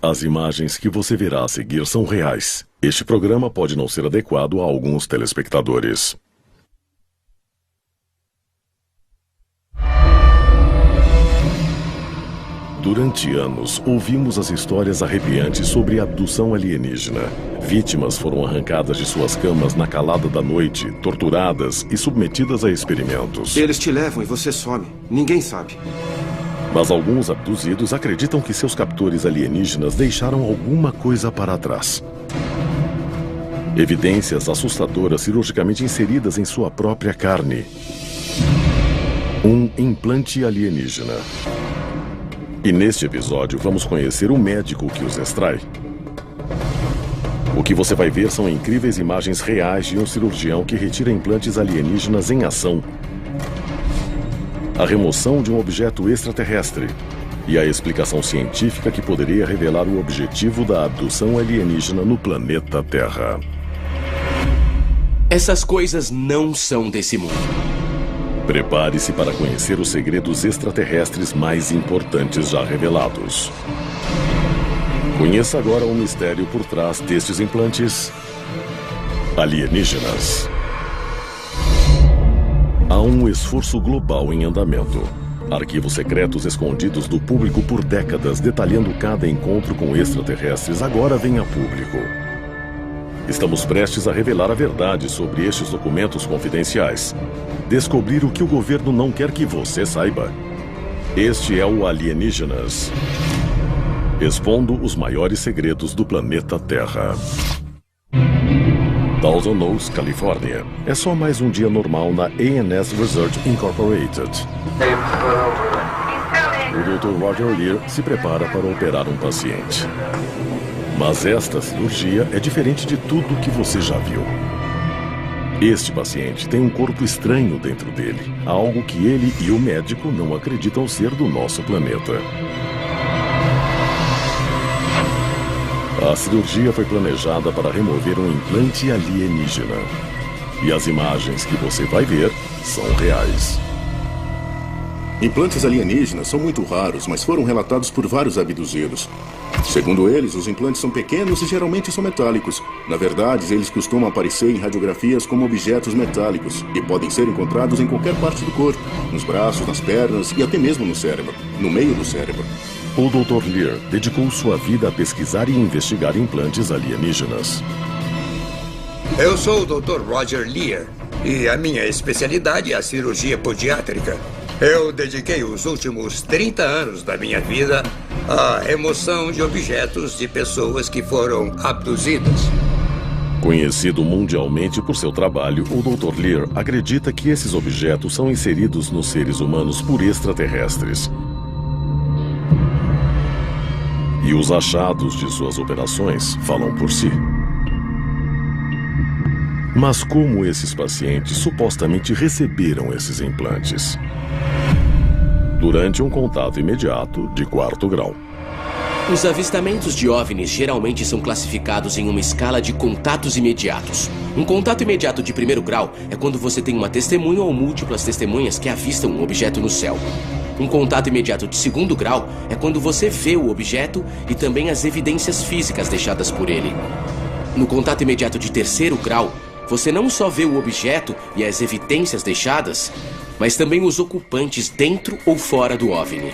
As imagens que você verá a seguir são reais. Este programa pode não ser adequado a alguns telespectadores. Durante anos, ouvimos as histórias arrepiantes sobre abdução alienígena. Vítimas foram arrancadas de suas camas na calada da noite, torturadas e submetidas a experimentos. Eles te levam e você some. Ninguém sabe. Mas alguns abduzidos acreditam que seus captores alienígenas deixaram alguma coisa para trás. Evidências assustadoras cirurgicamente inseridas em sua própria carne. Um implante alienígena. E neste episódio vamos conhecer o médico que os extrai. O que você vai ver são incríveis imagens reais de um cirurgião que retira implantes alienígenas em ação. A remoção de um objeto extraterrestre e a explicação científica que poderia revelar o objetivo da abdução alienígena no planeta Terra. Essas coisas não são desse mundo. Prepare-se para conhecer os segredos extraterrestres mais importantes já revelados. Conheça agora o mistério por trás destes implantes alienígenas. Há um esforço global em andamento. Arquivos secretos escondidos do público por décadas, detalhando cada encontro com extraterrestres, agora vêm a público. Estamos prestes a revelar a verdade sobre estes documentos confidenciais. Descobrir o que o governo não quer que você saiba. Este é o Alienígenas. Expondo os maiores segredos do planeta Terra. Thousand Oaks, Califórnia. É só mais um dia normal na A&S Research Incorporated. O Dr. Roger Lear se prepara para operar um paciente. Mas esta cirurgia é diferente de tudo que você já viu. Este paciente tem um corpo estranho dentro dele, algo que ele e o médico não acreditam ser do nosso planeta. A cirurgia foi planejada para remover um implante alienígena. E as imagens que você vai ver são reais. Implantes alienígenas são muito raros, mas foram relatados por vários abduzidos. Segundo eles, os implantes são pequenos e geralmente são metálicos. Na verdade, eles costumam aparecer em radiografias como objetos metálicos e podem ser encontrados em qualquer parte do corpo, nos braços, nas pernas e até mesmo no cérebro, no meio do cérebro. O Dr. Lear dedicou sua vida a pesquisar e investigar implantes alienígenas. Eu sou o Dr. Roger Lear e a minha especialidade é a cirurgia podiátrica. Eu dediquei os últimos 30 anos da minha vida à remoção de objetos de pessoas que foram abduzidas. Conhecido mundialmente por seu trabalho, o Dr. Lear acredita que esses objetos são inseridos nos seres humanos por extraterrestres. E os achados de suas operações falam por si. Mas como esses pacientes supostamente receberam esses implantes? Durante um contato imediato de 4º grau. Os avistamentos de OVNIs geralmente são classificados em uma escala de contatos imediatos. Um contato imediato de 1º grau é quando você tem uma testemunha ou múltiplas testemunhas que avistam um objeto no céu. Um contato imediato de 2º grau é quando você vê o objeto e também as evidências físicas deixadas por ele. No contato imediato de 3º grau, você não só vê o objeto e as evidências deixadas, mas também os ocupantes dentro ou fora do OVNI.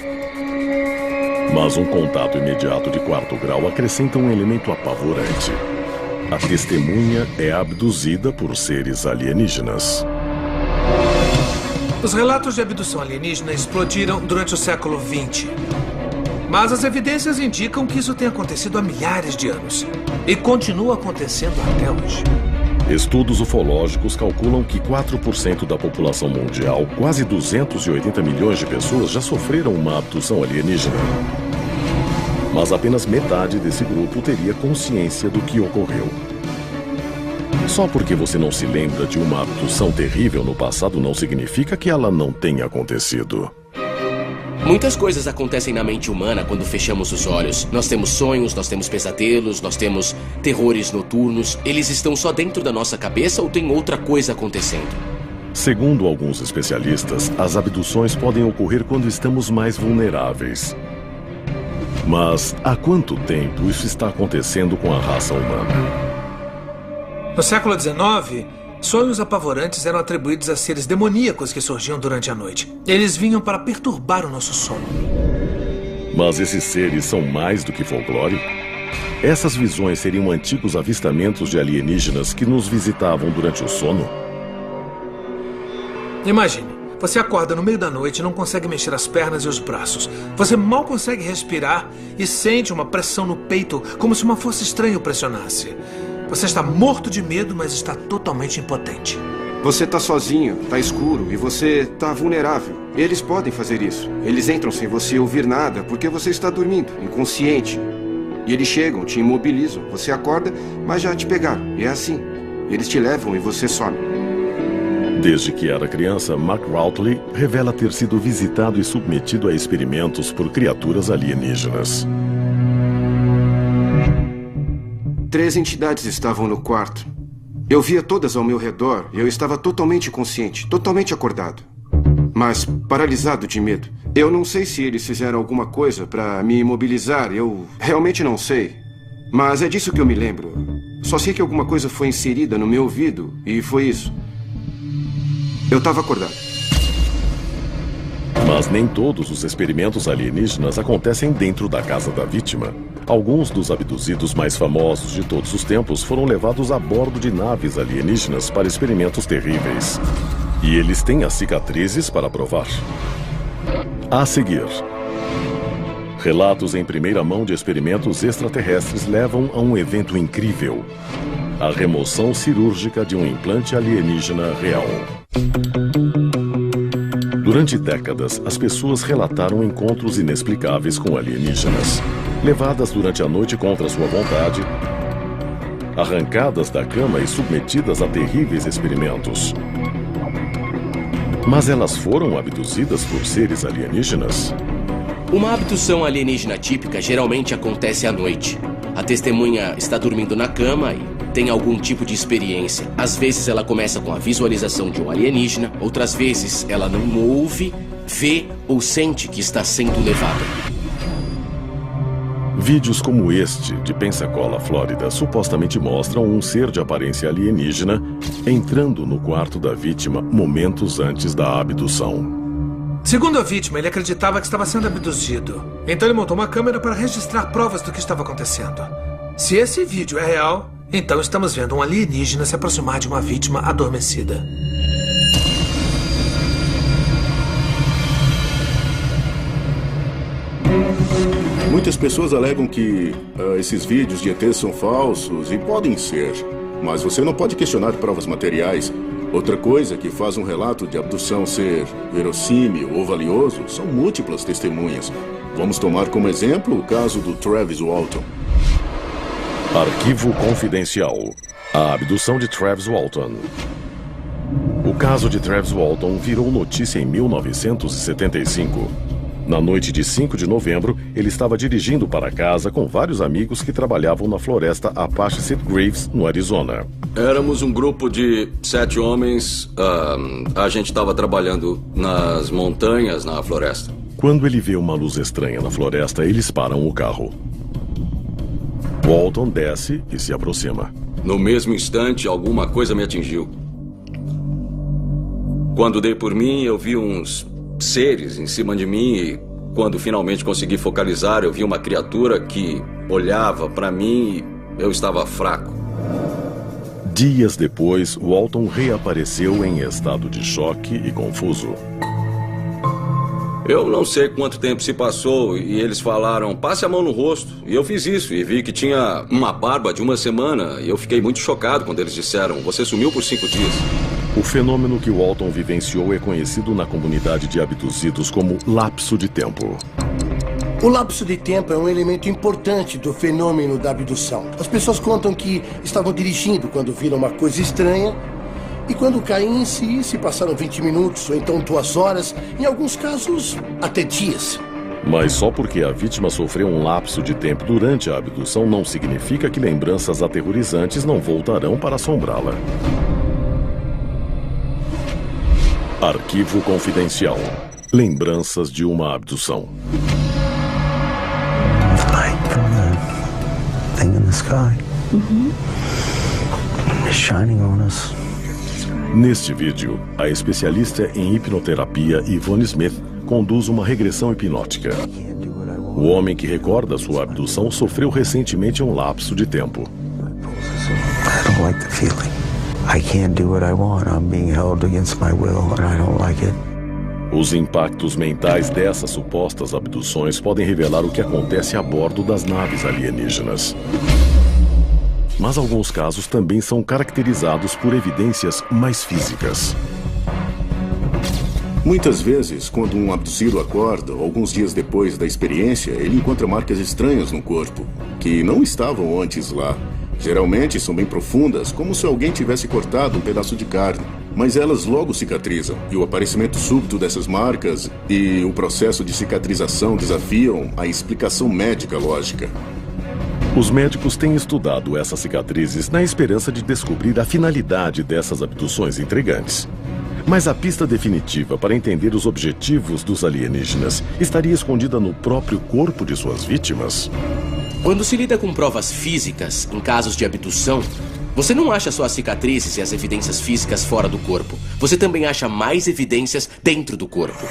Mas um contato imediato de 4º grau acrescenta um elemento apavorante. A testemunha é abduzida por seres alienígenas. Os relatos de abdução alienígena explodiram durante o século XX. Mas as evidências indicam que isso tem acontecido há milhares de anos. E continua acontecendo até hoje. Estudos ufológicos calculam que 4% da população mundial, quase 280 milhões de pessoas, já sofreram uma abdução alienígena. Mas apenas metade desse grupo teria consciência do que ocorreu. Só porque você não se lembra de uma abdução terrível no passado não significa que ela não tenha acontecido. Muitas coisas acontecem na mente humana quando fechamos os olhos. Nós temos sonhos, nós temos pesadelos, nós temos terrores noturnos. Eles estão só dentro da nossa cabeça ou tem outra coisa acontecendo? Segundo alguns especialistas, as abduções podem ocorrer quando estamos mais vulneráveis. Mas há quanto tempo isso está acontecendo com a raça humana? No século XIX, sonhos apavorantes eram atribuídos a seres demoníacos que surgiam durante a noite. Eles vinham para perturbar o nosso sono. Mas esses seres são mais do que folclore? Essas visões seriam antigos avistamentos de alienígenas que nos visitavam durante o sono? Imagine, você acorda no meio da noite e não consegue mexer as pernas e os braços. Você mal consegue respirar e sente uma pressão no peito, como se uma força estranha o pressionasse. Você está morto de medo, mas está totalmente impotente. Você está sozinho, está escuro e você está vulnerável. Eles podem fazer isso. Eles entram sem você ouvir nada porque você está dormindo, inconsciente. E eles chegam, te imobilizam. Você acorda, mas já te pegaram. E é assim. Eles te levam e você some. Desde que era criança, Mark Routley revela ter sido visitado e submetido a experimentos por criaturas alienígenas. 3 entidades estavam no quarto. Eu via todas ao meu redor e eu estava totalmente consciente, totalmente acordado. Mas paralisado de medo. Eu não sei se eles fizeram alguma coisa para me imobilizar, eu realmente não sei. Mas é disso que eu me lembro. Só sei que alguma coisa foi inserida no meu ouvido e foi isso. Eu estava acordado. Mas nem todos os experimentos alienígenas acontecem dentro da casa da vítima. Alguns dos abduzidos mais famosos de todos os tempos foram levados a bordo de naves alienígenas para experimentos terríveis. E eles têm as cicatrizes para provar. A seguir, relatos em primeira mão de experimentos extraterrestres levam a um evento incrível: a remoção cirúrgica de um implante alienígena real. Durante décadas, as pessoas relataram encontros inexplicáveis com alienígenas, levadas durante a noite contra sua vontade, arrancadas da cama e submetidas a terríveis experimentos. Mas elas foram abduzidas por seres alienígenas? Uma abdução alienígena típica geralmente acontece à noite. A testemunha está dormindo na cama e tem algum tipo de experiência. Às vezes ela começa com a visualização de um alienígena, outras vezes ela não ouve, vê ou sente que está sendo levada. Vídeos como este, de Pensacola, Flórida, supostamente mostram um ser de aparência alienígena entrando no quarto da vítima momentos antes da abdução. Segundo a vítima, ele acreditava que estava sendo abduzido. Então ele montou uma câmera para registrar provas do que estava acontecendo. Se esse vídeo é real, então estamos vendo um alienígena se aproximar de uma vítima adormecida. Muitas pessoas alegam que esses vídeos de ET são falsos, e podem ser. Mas você não pode questionar provas materiais. Outra coisa que faz um relato de abdução ser verossímil ou valioso são múltiplas testemunhas. Vamos tomar como exemplo o caso do Travis Walton. Arquivo confidencial. A abdução de Travis Walton. O caso de Travis Walton virou notícia em 1975. Na noite de 5 de novembro, ele estava dirigindo para casa com vários amigos que trabalhavam na floresta Apache St. Graves, no Arizona. Éramos um grupo de 7 homens. A gente estava trabalhando nas montanhas, na floresta. Quando ele vê uma luz estranha na floresta, eles param o carro. Walton desce e se aproxima. No mesmo instante, alguma coisa me atingiu. Quando dei por mim, eu vi uns seres em cima de mim e, quando finalmente consegui focalizar, eu vi uma criatura que olhava para mim e eu estava fraco. Dias depois, Walton reapareceu em estado de choque e confuso. Eu não sei quanto tempo se passou e eles falaram, passe a mão no rosto. E eu fiz isso e vi que tinha uma barba de 1 semana e eu fiquei muito chocado quando eles disseram, você sumiu por 5 dias. O fenômeno que Walton vivenciou é conhecido na comunidade de abduzidos como lapso de tempo. O lapso de tempo é um elemento importante do fenômeno da abdução. As pessoas contam que estavam dirigindo quando viram uma coisa estranha e quando caem em si, se passaram 20 minutos ou então 2 horas, em alguns casos até dias. Mas só porque a vítima sofreu um lapso de tempo durante a abdução não significa que lembranças aterrorizantes não voltarão para assombrá-la. Arquivo confidencial. Lembranças de uma abdução. sky. It's shining on us. Neste vídeo, a especialista em hipnoterapia Yvonne Smith conduz uma regressão hipnótica. O homem que recorda sua abdução sofreu recentemente um lapso de tempo. I don't like the feeling. I can't do what I want. I'm being held against my will and I don't like it. Os impactos mentais dessas supostas abduções podem revelar o que acontece a bordo das naves alienígenas. Mas alguns casos também são caracterizados por evidências mais físicas. Muitas vezes, quando um abduzido acorda, alguns dias depois da experiência, ele encontra marcas estranhas no corpo, que não estavam antes lá. Geralmente são bem profundas, como se alguém tivesse cortado um pedaço de carne. Mas elas logo cicatrizam, e o aparecimento súbito dessas marcas e o processo de cicatrização desafiam a explicação médica lógica. Os médicos têm estudado essas cicatrizes na esperança de descobrir a finalidade dessas abduções intrigantes. Mas a pista definitiva para entender os objetivos dos alienígenas estaria escondida no próprio corpo de suas vítimas? Quando se lida com provas físicas em casos de abdução, você não acha só as cicatrizes e as evidências físicas fora do corpo. Você também acha mais evidências dentro do corpo.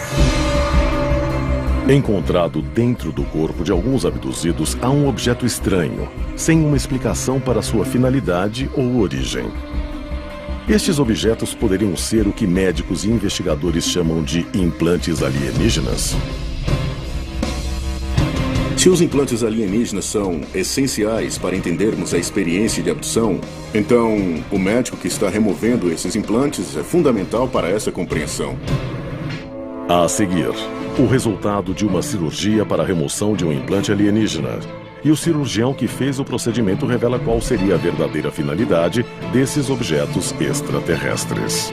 Encontrado dentro do corpo de alguns abduzidos, há um objeto estranho, sem uma explicação para sua finalidade ou origem. Estes objetos poderiam ser o que médicos e investigadores chamam de implantes alienígenas. Se os implantes alienígenas são essenciais para entendermos a experiência de abdução, então o médico que está removendo esses implantes é fundamental para essa compreensão. A seguir, o resultado de uma cirurgia para a remoção de um implante alienígena. E o cirurgião que fez o procedimento revela qual seria a verdadeira finalidade desses objetos extraterrestres.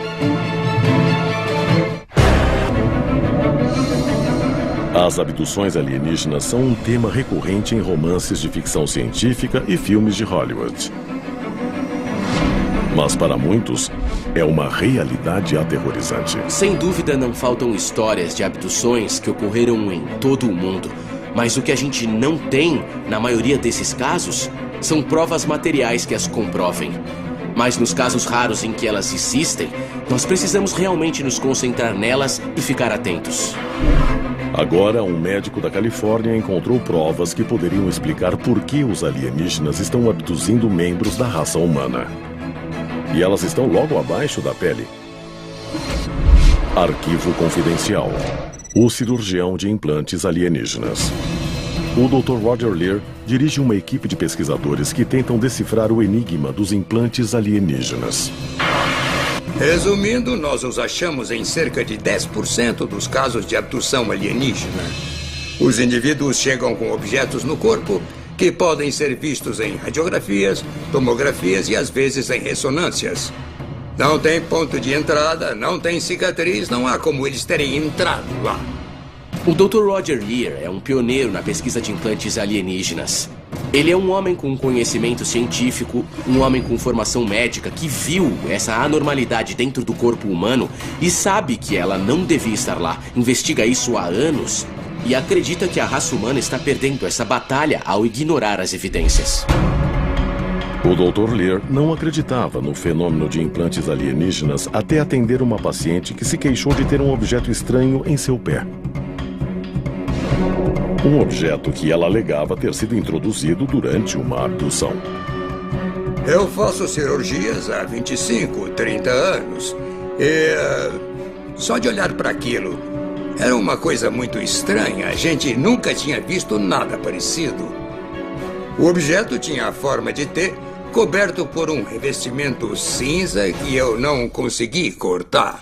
As abduções alienígenas são um tema recorrente em romances de ficção científica e filmes de Hollywood. Mas para muitos, é uma realidade aterrorizante. Sem dúvida não faltam histórias de abduções que ocorreram em todo o mundo. Mas o que a gente não tem, na maioria desses casos, são provas materiais que as comprovem. Mas nos casos raros em que elas existem, nós precisamos realmente nos concentrar nelas e ficar atentos. Agora, um médico da Califórnia encontrou provas que poderiam explicar por que os alienígenas estão abduzindo membros da raça humana. E elas estão logo abaixo da pele. Arquivo confidencial. O cirurgião de implantes alienígenas. O Dr. Roger Leir dirige uma equipe de pesquisadores que tentam decifrar o enigma dos implantes alienígenas. Resumindo, nós os achamos em cerca de 10% dos casos de abdução alienígena. Os indivíduos chegam com objetos no corpo que podem ser vistos em radiografias, tomografias e às vezes em ressonâncias. Não tem ponto de entrada, não tem cicatriz, não há como eles terem entrado lá. O Dr. Roger Leir é um pioneiro na pesquisa de implantes alienígenas. Ele é um homem com conhecimento científico, um homem com formação médica que viu essa anormalidade dentro do corpo humano e sabe que ela não devia estar lá. Investiga isso há anos e acredita que a raça humana está perdendo essa batalha ao ignorar as evidências. O Dr. Leir não acreditava no fenômeno de implantes alienígenas até atender uma paciente que se queixou de ter um objeto estranho em seu pé. Um objeto que ela alegava ter sido introduzido durante uma abdução. Eu faço cirurgias há 25, 30 anos. E só de olhar para aquilo, era uma coisa muito estranha. A gente nunca tinha visto nada parecido. O objeto tinha a forma de T, coberto por um revestimento cinza que eu não consegui cortar.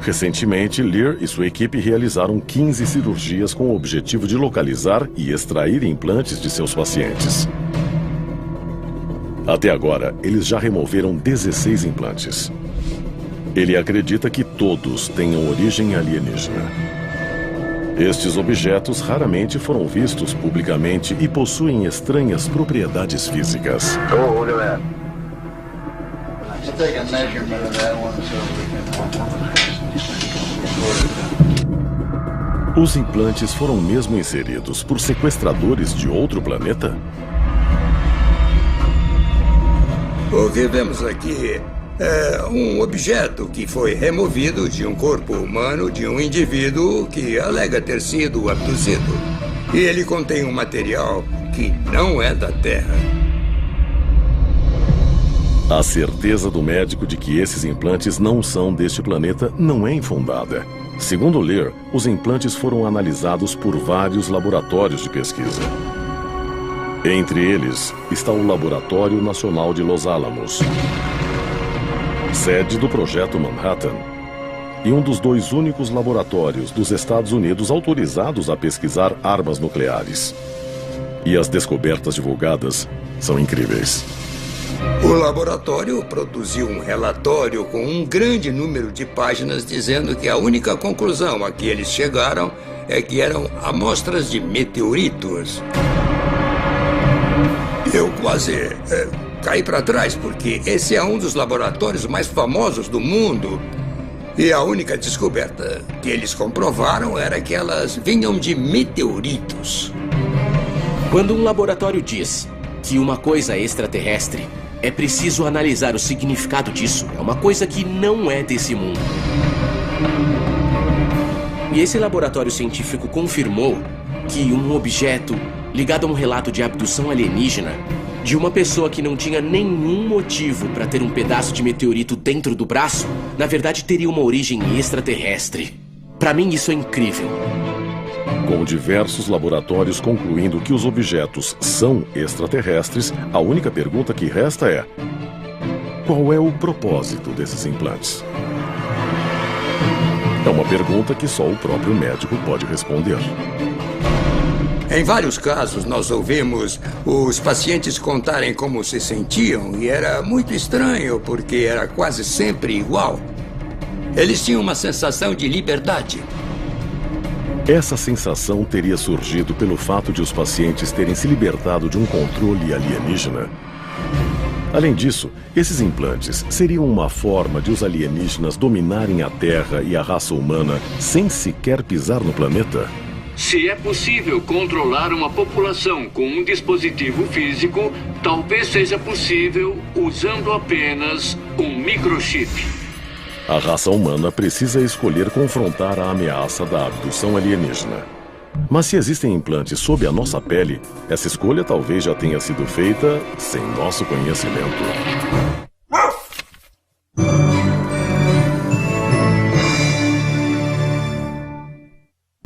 Recentemente, Leir e sua equipe realizaram 15 cirurgias com o objetivo de localizar e extrair implantes de seus pacientes. Até agora, eles já removeram 16 implantes. Ele acredita que todos tenham origem alienígena. Estes objetos raramente foram vistos publicamente e possuem estranhas propriedades físicas. Oh, look at that. Let's take a measurement of that one so we can... Os implantes foram mesmo inseridos por sequestradores de outro planeta? O que vemos aqui é um objeto que foi removido de um corpo humano de um indivíduo que alega ter sido abduzido. E ele contém um material que não é da Terra. A certeza do médico de que esses implantes não são deste planeta não é infundada. Segundo Lear, os implantes foram analisados por vários laboratórios de pesquisa. Entre eles está o Laboratório Nacional de Los Alamos, sede do Projeto Manhattan, e um dos 2 únicos laboratórios dos Estados Unidos autorizados a pesquisar armas nucleares. E as descobertas divulgadas são incríveis. O laboratório produziu um relatório com um grande número de páginas dizendo que a única conclusão a que eles chegaram é que eram amostras de meteoritos. Eu quase caí para trás, porque esse é um dos laboratórios mais famosos do mundo. E a única descoberta que eles comprovaram era que elas vinham de meteoritos. Quando um laboratório diz que uma coisa é extraterrestre, é preciso analisar o significado disso. É uma coisa que não é desse mundo. E esse laboratório científico confirmou que um objeto ligado a um relato de abdução alienígena de uma pessoa que não tinha nenhum motivo para ter um pedaço de meteorito dentro do braço, na verdade teria uma origem extraterrestre. Para mim isso é incrível. Com diversos laboratórios concluindo que os objetos são extraterrestres, a única pergunta que resta é: qual é o propósito desses implantes? É uma pergunta que só o próprio médico pode responder. Em vários casos, nós ouvimos os pacientes contarem como se sentiam e era muito estranho porque era quase sempre igual. Eles tinham uma sensação de liberdade. Essa sensação teria surgido pelo fato de os pacientes terem se libertado de um controle alienígena. Além disso, esses implantes seriam uma forma de os alienígenas dominarem a Terra e a raça humana sem sequer pisar no planeta? Se é possível controlar uma população com um dispositivo físico, talvez seja possível usando apenas um microchip. A raça humana precisa escolher confrontar a ameaça da abdução alienígena. Mas se existem implantes sob a nossa pele, essa escolha talvez já tenha sido feita sem nosso conhecimento.